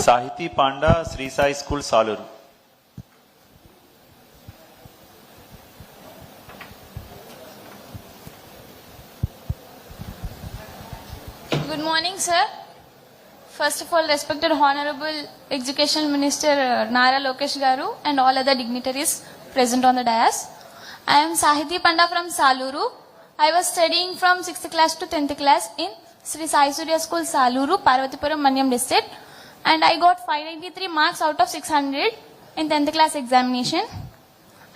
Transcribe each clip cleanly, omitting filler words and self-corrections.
సాహితీ Panda, Sri Sai school, Saluru. Good morning, sir. First of all, respected Honorable Education Minister Nara Lokesh Garu and all other dignitaries present on the dais. I am Sahiti Panda from Saluru. I was studying from 6th class to 10th class in Sri Sai Surya School, Saluru, Parvatipuram, Manyam district. And I got 593 marks out of 600 in 10th class examination.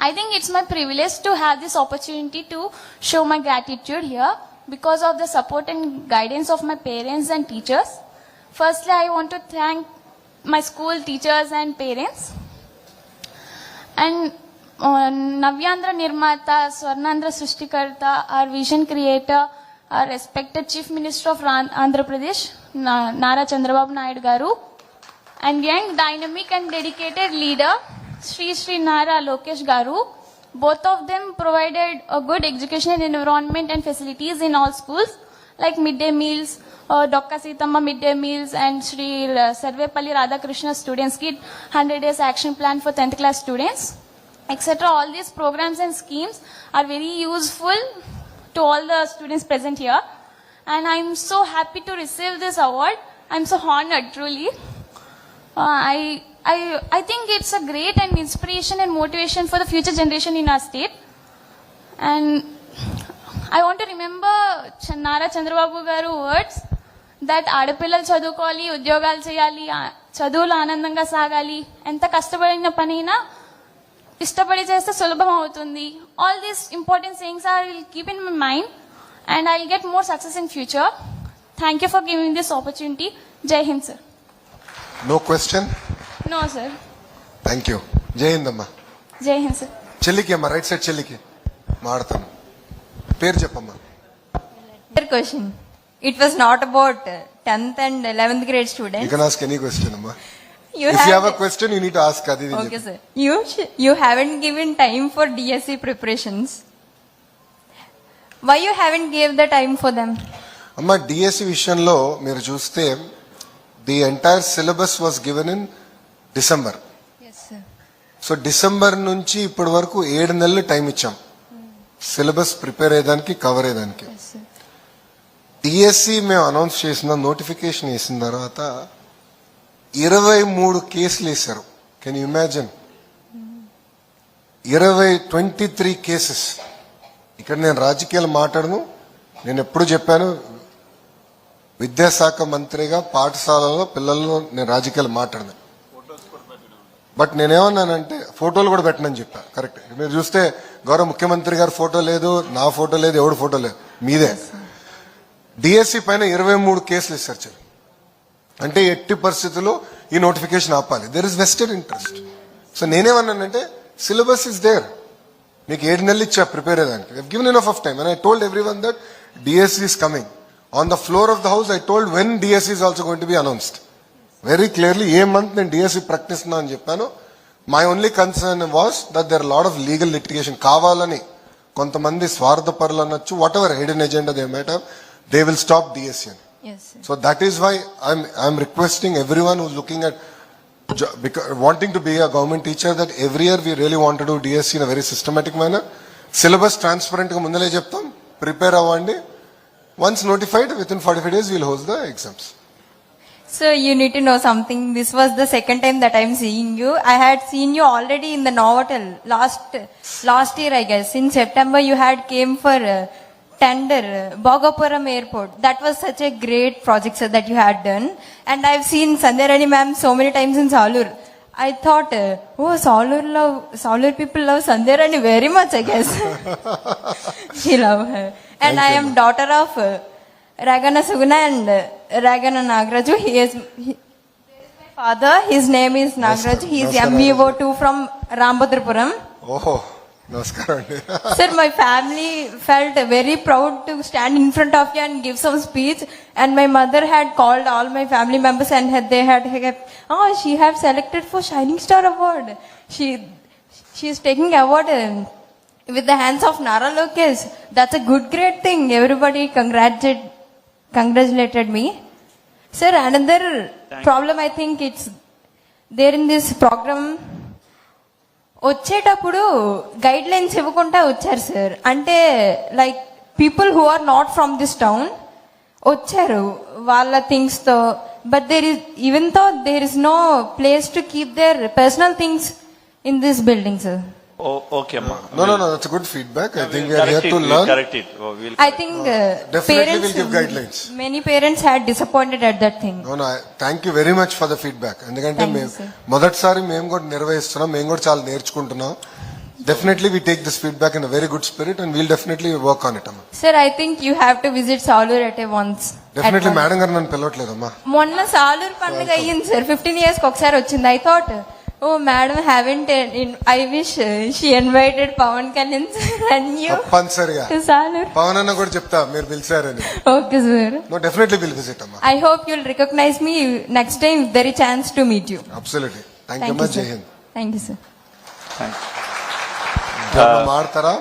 I think it's my privilege to have this opportunity to show my gratitude here because of the support and guidance of my parents and teachers. Firstly, I want to thank my school teachers and parents. And Navyandra Nirmata, Swarnandra Srishtikarta, our vision creator, our respected Chief Minister of Andhra Pradesh, Nara Chandrababu Naidu Garu, and young, dynamic and dedicated leader, Sri Nara Lokesh Garu. Both of them provided a good educational environment and facilities in all schools, like midday meals, Dokka Sitama midday meals, and Sri Sarvepalli Radhakrishna Students Kit 100 days action plan for 10th class students, etc. All these programs and schemes are very useful to all the students present here. And I'm so happy to receive this award. I'm so honored, truly. I think it's a great and inspiration and motivation for the future generation in our state. And I want to remember Nara Chandrababu Garu words that ఆడపిల్లలు చదువుకోవాలి, ఉద్యోగాలు చేయాలి, చదువులు ఆనందంగా సాగాలి, ఎంత కష్టపడిన పనైనా ఇష్టపడి చేస్తే సులభం అవుతుంది. All these important sayings I will keep in my mind and I will get more success in future. Thank you for giving this opportunity. Jai Hind, sir. No question? No, sir. Thank you. Jai Hind amma. Jai Hind, sir. చెల్లికి అమ్మా, right side చెల్లికి మాడతాను. పేరు చెప్పమ్మా. Question. It was not about 10th and 11th grade students. You can ask any question amma. You If you have a question, you need to ask Adi. Okay, sir. You haven't given time for DSC preparations. Why you haven't gave the time for them? అమ్మా, DSC విషయంలో మీరు చూస్తే the entire syllabus was given in December. Yes, sir. So December నుంచి ఇప్పటి వరకు 7 నెలలు time ఇచ్చాం syllabus prepare అయ్యేదానికి, కవర్ అయ్యేదానికి. Yes, sir. డిఎస్సి మేము అనౌన్స్ చేసిన నోటిఫికేషన్ వేసిన తర్వాత 23 కేసులు వేశారు. Can you imagine? 23 కేసెస్. ఇక్కడ నేను రాజకీయాలు మాట్లాడను. నేను ఎప్పుడు చెప్పాను, విద్యాశాఖ మంత్రిగా పాఠశాలలో పిల్లల్లో నేను రాజకీయాలు మాట్లాడను. బట్ నేనేమన్నానంటే ఫోటోలు కూడా పెట్టనని చెప్పా. కరెక్ట్. మీరు చూస్తే గౌరవ ముఖ్యమంత్రి గారి ఫోటో లేదు, నా ఫోటో లేదు, ఎవడు ఫోటో లేదు, మీదే. డిఎస్సి పైన 23 కేసులు ఇస్తారు. అంటే ఎట్టి పరిస్థితుల్లో ఈ నోటిఫికేషన్ ఆపాలి. There is vested interest. So నేనేమన్నానంటే సిలబస్ ఇస్ దేర్, మీకు 7 నెలలు ఇచ్చా ప్రిపేర్ అయ్యేదానికి. Given enough of time. And I told everyone that DSC is coming. On the floor of the house I told when DSC is also going to be announced very clearly. A month నేను DSC ప్రకటిస్తున్నా అని చెప్పాను. My only concern was that there lot of legal litigation. కావాలని కొంతమంది స్వార్థపరులు అనొచ్చు, what ever hidden agenda they might have, they will stop DSC అని. Yes, sir. So that is why I'm requesting everyone who's looking at wanting to be a government teacher that every year we really want to do DSC in a very systematic manner. Syllabus transparent ga mundale cheptam, prepare avandi. Once notified, within 45 days we'll host the exams. So you need to know something. This was the second time that I'm seeing you. I had seen you already in the Novotel last year, I guess. In September you had came for tender Bhogapuram airport. That was such a great project, sir, that you had done. And I've seen Sandhya Rani ma'am so many times in Salur. I thought, Salur people love Sandhya Rani very much, I guess. She love her. And I am daughter of Ragana Suguna and Ragana Nagraju. He is my father. His name is Nagraju. He is MEO2 from Rambhadrapuram. Oh. Namaskaram. Sir, my family felt very proud to stand in front of you and give some speech. And my mother had called all my family members and they had she have selected for Shining Star Award. She is taking award with the hands of Nara Lokesh. That's a great thing. Everybody congratulated me. Sir, another problem I think it's there in this program. వచ్చేటప్పుడు guide lines ఇవ్వకుండా వచ్చారు sir. అంటే like people who are not from this town వచ్చారు వాళ్ళ things తో, but there is even though there is no place to keep their personal things in this building sir. Okay అమ్మా. No, that's a good feedback. I think we are here to learn. Correct it. I think Definitely we'll give guidelines. Many parents had disappointed at that thing. No, thank you very much for the feedback. ఎందుకంటే Thank you, మేము sir. మొదటిసారి మేము కూడా నిర్వహిస్తున్నాం, మేము కూడా చాలా నేర్చుకుంటున్నాం. Definitely we take this feedback in a very good spirit and we'll definitely work on it అమ్మా. Sir, I think you have to visit Salur at once. Definitely madam గారు నన్ను పిలవట్లేదమ్మా. మొన్న సాలూరు పండుగ అయ్యింది సార్, 15 years కి ఒకసారి వచ్చింది. I thought oh madam haven't I wish she invited Pavan Kalyan sir and you తప్పనిసరిగా టు సాలూరు. పవన్ అన్న కూడా చెప్తా మీరు పిలిచారని. Okay sir. No, definitely we'll visit అమ్మా. I hope you'll recognize me next time if there is chance to meet you. Absolutely. Thank you Thank you, much. Jai sir. Hind. Thank you, sir. Thanks. మాడతారా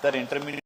Sir, intermediate